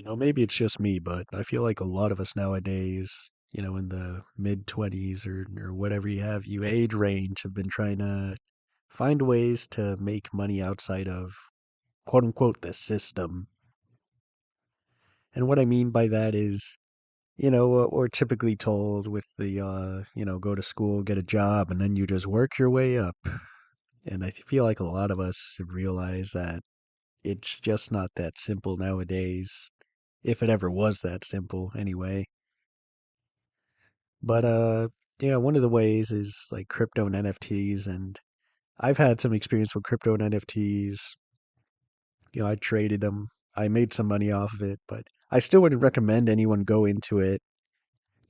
Maybe it's just me, but I feel like a lot of us nowadays, in the mid 20s or whatever you age range, have been trying to find ways to make money outside of quote unquote the system. And what I mean by that is, what we're typically told with go to school, get a job, and then you just work your way up. And I feel like a lot of us have realized that it's just not that simple nowadays, if it ever was that simple anyway. But yeah, one of the ways is like crypto and NFTs, and I've had some experience with crypto and NFTs. I traded them. I made some money off of it, but I still wouldn't recommend anyone go into it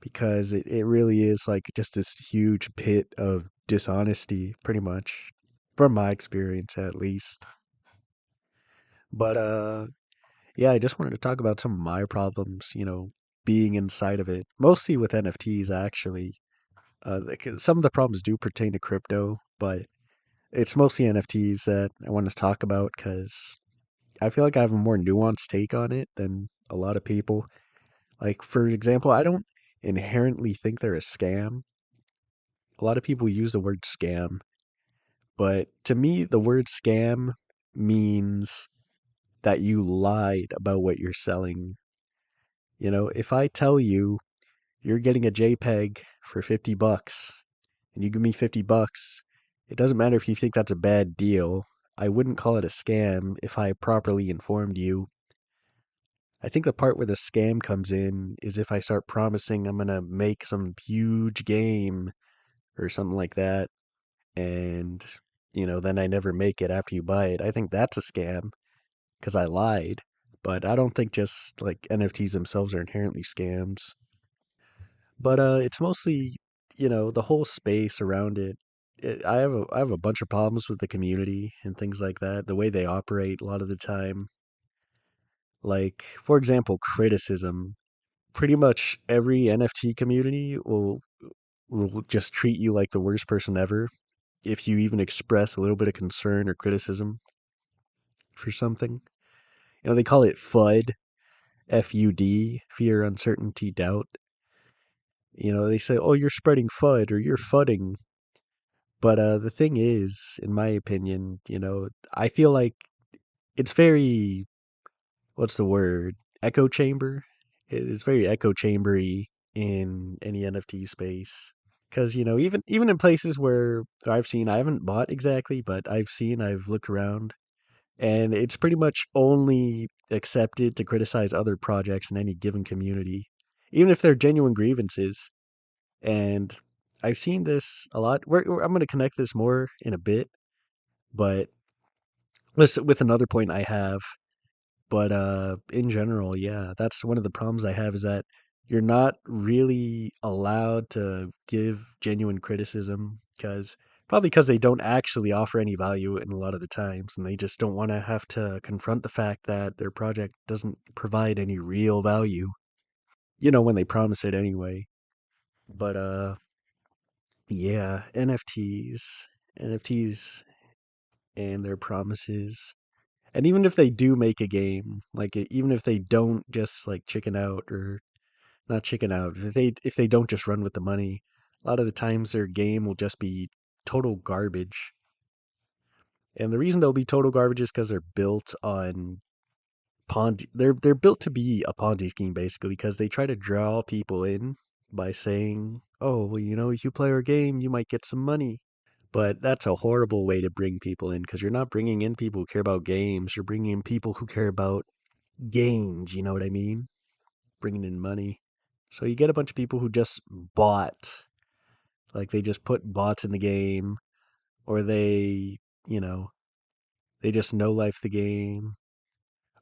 because it really is like just this huge pit of dishonesty, pretty much, from my experience at least. But yeah, I just wanted to talk about some of my problems, being inside of it, mostly with NFTs actually. Some of the problems do pertain to crypto, but it's mostly NFTs that I want to talk about because I feel like I have a more nuanced take on it than a lot of people. Like, for example, I don't inherently think they're a scam. A lot of people use the word scam, but to me, the word scam means that you lied about what you're selling. If I tell you you're getting a JPEG for $50 and you give me $50, it doesn't matter if you think that's a bad deal. I wouldn't call it a scam if I properly informed you. I think the part where the scam comes in is if I start promising I'm going to make some huge game or something like that, and, then I never make it after you buy it. I think that's a scam because I lied. But I don't think just like NFTs themselves are inherently scams. But it's mostly, the whole space around it. I have a bunch of problems with the community and things like that. The way they operate a lot of the time. Like, for example, criticism. Pretty much every NFT community will just treat you like the worst person ever if you even express a little bit of concern or criticism for something. They call it FUD, FUD, fear, uncertainty, doubt. They say, "Oh, you're spreading FUD or you're fudding." But the thing is, in my opinion, I feel like it's very, what's the word? Echo chamber. It's very echo chambery in any NFT space. Because, even in places where I haven't bought exactly, but I've looked around, and it's pretty much only accepted to criticize other projects in any given community, even if they're genuine grievances. And I've seen this a lot. I'm going to connect this more in a bit, but with another point I have. But in general, yeah, that's one of the problems I have is that you're not really allowed to give genuine criticism because probably because they don't actually offer any value in a lot of the times, and they just don't want to have to confront the fact that their project doesn't provide any real value. When they promise it anyway. But yeah, NFTs and their promises. And even if they do make a game, like even if they don't just like chicken out or not chicken out, if they don't just run with the money, a lot of the times their game will just be total garbage. And the reason they'll be total garbage is because they're built on Ponzi. They're built to be a Ponzi scheme basically because they try to draw people in by saying, "Oh, well, if you play our game, you might get some money." But that's a horrible way to bring people in because you're not bringing in people who care about games. You're bringing in people who care about gains. You know what I mean? Bringing in money. So you get a bunch of people who just bought, like they just put bots in the game, or you know, they just no life the game.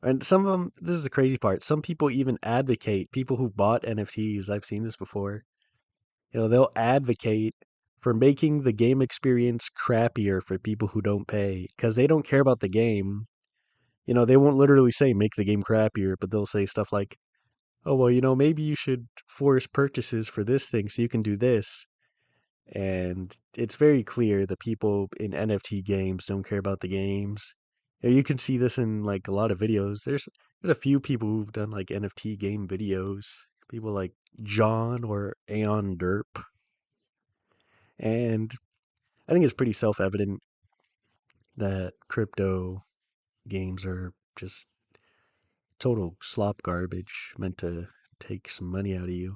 And some of them, this is the crazy part. Some people even advocate, people who bought NFTs, I've seen this before. They'll advocate for making the game experience crappier for people who don't pay because they don't care about the game. They won't literally say make the game crappier, but they'll say stuff like, "Oh, well, maybe you should force purchases for this thing so you can do this." And it's very clear that people in NFT games don't care about the games. Yeah, you can see this in like a lot of videos. There's a few people who've done like NFT game videos. People like John or Aeon Derp. And I think it's pretty self-evident that crypto games are just total slop garbage meant to take some money out of you.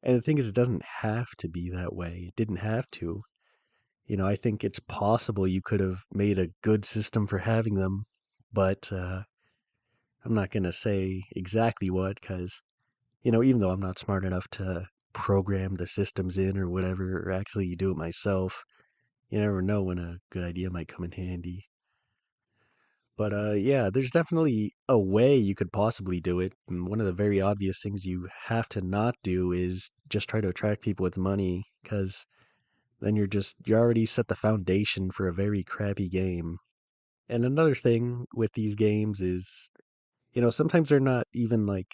And the thing is, it doesn't have to be that way. It didn't have to. I think it's possible you could have made a good system for having them, but I'm not going to say exactly what because, even though I'm not smart enough to program the systems in or whatever, or actually do it myself, you never know when a good idea might come in handy. But yeah, there's definitely a way you could possibly do it. And one of the very obvious things you have to not do is just try to attract people with money, because then you already set the foundation for a very crappy game. And another thing with these games is, sometimes they're not even like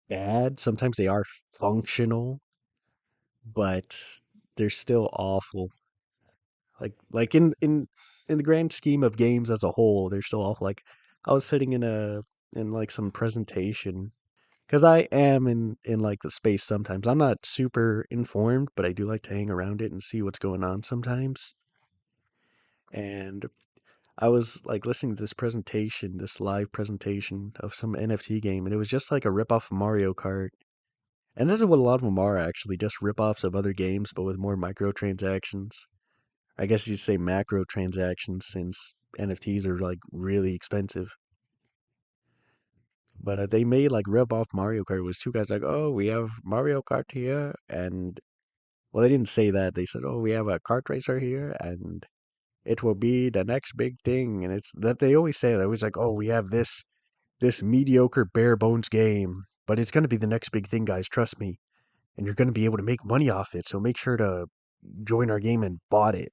bad. Sometimes they are functional, but they're still awful. Like in the grand scheme of games as a whole, they're still awful. Like I was sitting in like some presentation because I am in like the space sometimes. I'm not super informed, but I do like to hang around it and see what's going on sometimes. And I was like listening to this presentation, this live presentation of some NFT game, and it was just like a ripoff of Mario Kart. And this is what a lot of them are actually, just ripoffs of other games, but with more microtransactions. I guess you'd say macro transactions since NFTs are like really expensive. But they made like rip off Mario Kart. It was two guys like, oh, we have Mario Kart here, and well, they didn't say that. They said, oh, we have a kart racer here, and it will be the next big thing. And it's that they always say that. It was like, oh, we have this mediocre bare bones game, but it's gonna be the next big thing, guys. Trust me, and you're gonna be able to make money off it. So make sure to join our game and bought it.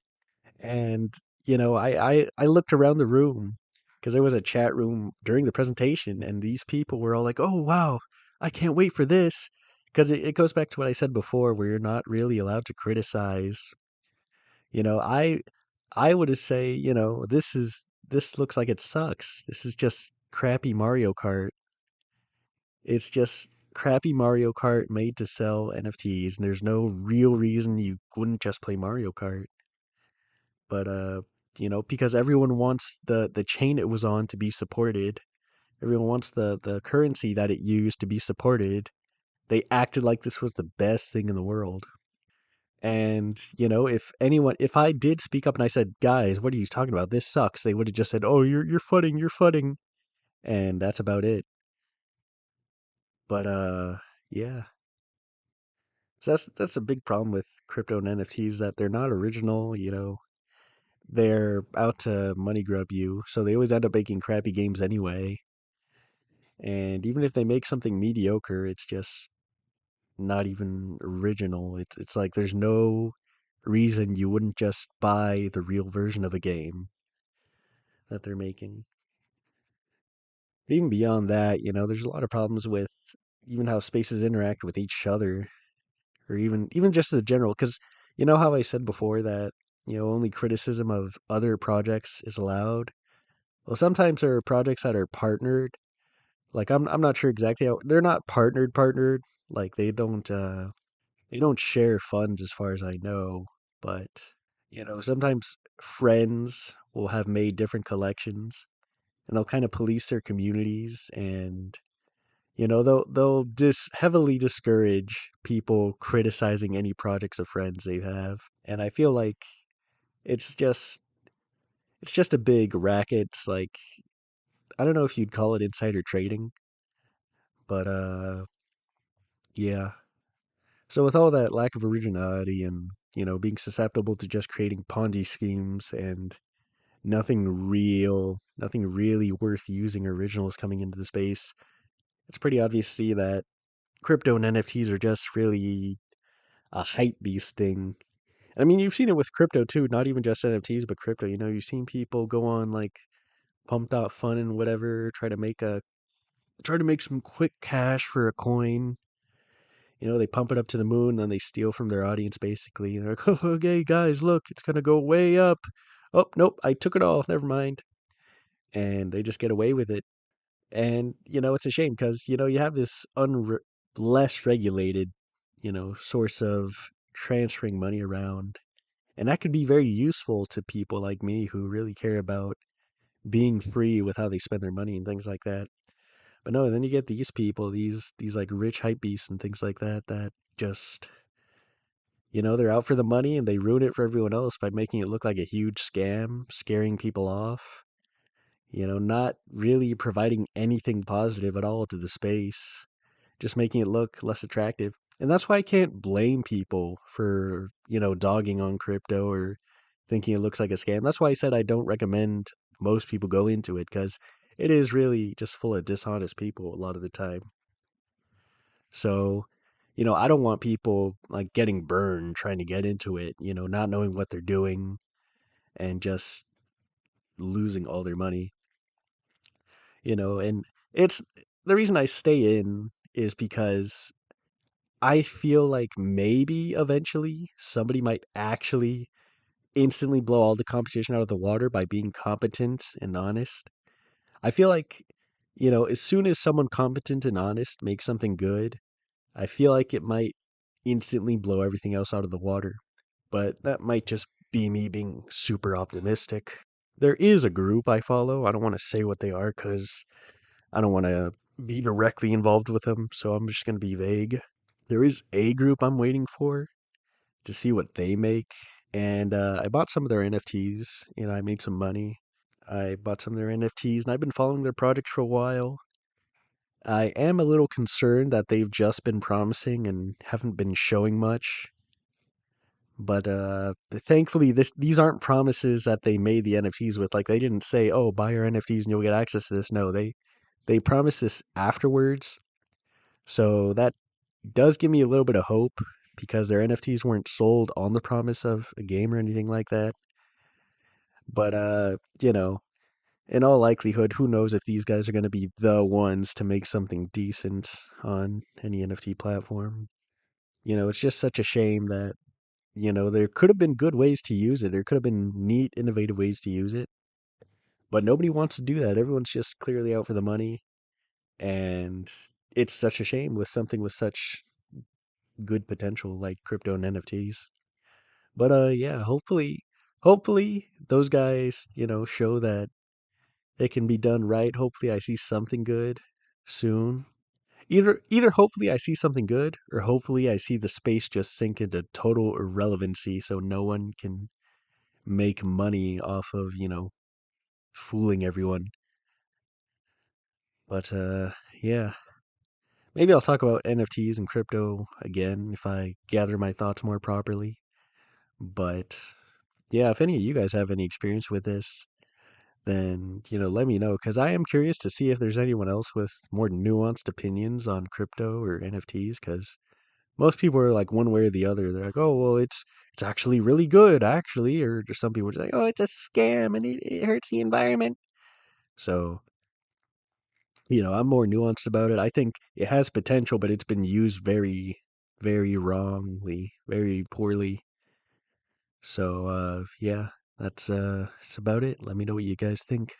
And, I looked around the room because there was a chat room during the presentation, and these people were all like, oh, wow, I can't wait for this. Because it goes back to what I said before, where you're not really allowed to criticize. You know, I I would say, this looks like it sucks. This is just crappy Mario Kart. It's just crappy Mario Kart made to sell NFTs, and there's no real reason you wouldn't just play Mario Kart. But because everyone wants the chain it was on to be supported. Everyone wants the currency that it used to be supported. They acted like this was the best thing in the world. And, if I did speak up and I said, guys, what are you talking about? This sucks, they would have just said, oh, you're footing, you're footing. And that's about it. But yeah. So that's a big problem with crypto and NFTs, that they're not original. They're out to money grub you, so they always end up making crappy games anyway. And even if they make something mediocre, it's just not even original. It's like there's no reason you wouldn't just buy the real version of a game that they're making. But even beyond that, there's a lot of problems with even how spaces interact with each other, or even just the general. Because you know how I said before that only criticism of other projects is allowed. Well, sometimes there are projects that are partnered. Like I'm not sure exactly how they're not partnered. Like they don't share funds as far as I know, but sometimes friends will have made different collections, and they'll kind of police their communities, and they'll heavily discourage people criticizing any projects of friends they have. And I feel like it's just it's just a big racket. It's like, I don't know if you'd call it insider trading, but yeah. So with all that lack of originality and, being susceptible to just creating Ponzi schemes and nothing really worth using originals coming into the space, it's pretty obvious to see that crypto and NFTs are just really a hype beast thing. I mean, you've seen it with crypto too, not even just NFTs, but crypto. You've seen people go on like pumped out fun and whatever, try to make some quick cash for a coin. They pump it up to the moon, then they steal from their audience basically. They're like, oh, okay, guys, look, it's gonna go way up. Oh, nope, I took it all. Never mind. and they just get away with it. And, it's a shame because, you have this less regulated, source of transferring money around. And that could be very useful to people like me who really care about being free with how they spend their money and things like that. But no, then you get these people, these like rich hype beasts and things like that that just, they're out for the money and they ruin it for everyone else by making it look like a huge scam, scaring people off, not really providing anything positive at all to the space, just making it look less attractive. And that's why I can't blame people for, dogging on crypto or thinking it looks like a scam. That's why I said I don't recommend most people go into it because it is really just full of dishonest people a lot of the time. So, I don't want people like getting burned trying to get into it, not knowing what they're doing and just losing all their money, and it's the reason I stay in is because I feel like maybe eventually somebody might actually instantly blow all the competition out of the water by being competent and honest. I feel like, as soon as someone competent and honest makes something good, I feel like it might instantly blow everything else out of the water. But that might just be me being super optimistic. There is a group I follow. I don't want to say what they are because I don't want to be directly involved with them, so I'm just going to be vague. There is a group I'm waiting for to see what they make. And I bought some of their NFTs. I made some money. I bought some of their NFTs and I've been following their project for a while. I am a little concerned that they've just been promising and haven't been showing much. But thankfully, these aren't promises that they made the NFTs with. Like they didn't say, "Oh, buy our NFTs and you'll get access to this." No, they promised this afterwards. So that does give me a little bit of hope because their NFTs weren't sold on the promise of a game or anything like that. But in all likelihood, who knows if these guys are going to be the ones to make something decent on any NFT platform. It's just such a shame that, there could have been good ways to use it. There could have been neat, innovative ways to use it, but nobody wants to do that. Everyone's just clearly out for the money, and it's such a shame with something with such good potential like crypto and NFTs. But yeah, hopefully those guys, show that it can be done right. Hopefully I see something good soon. Either hopefully I see something good or hopefully I see the space just sink into total irrelevancy so no one can make money off of, fooling everyone. But yeah, maybe I'll talk about NFTs and crypto again if I gather my thoughts more properly. But yeah, if any of you guys have any experience with this, then, let me know because I am curious to see if there's anyone else with more nuanced opinions on crypto or NFTs because most people are like one way or the other. They're like, "Oh, well, it's actually really good, actually," or just some people are like, "Oh, it's a scam and it hurts the environment." So, I'm more nuanced about it. I think it has potential, but it's been used very, very wrongly, very poorly. So, yeah, that's about it. Let me know what you guys think.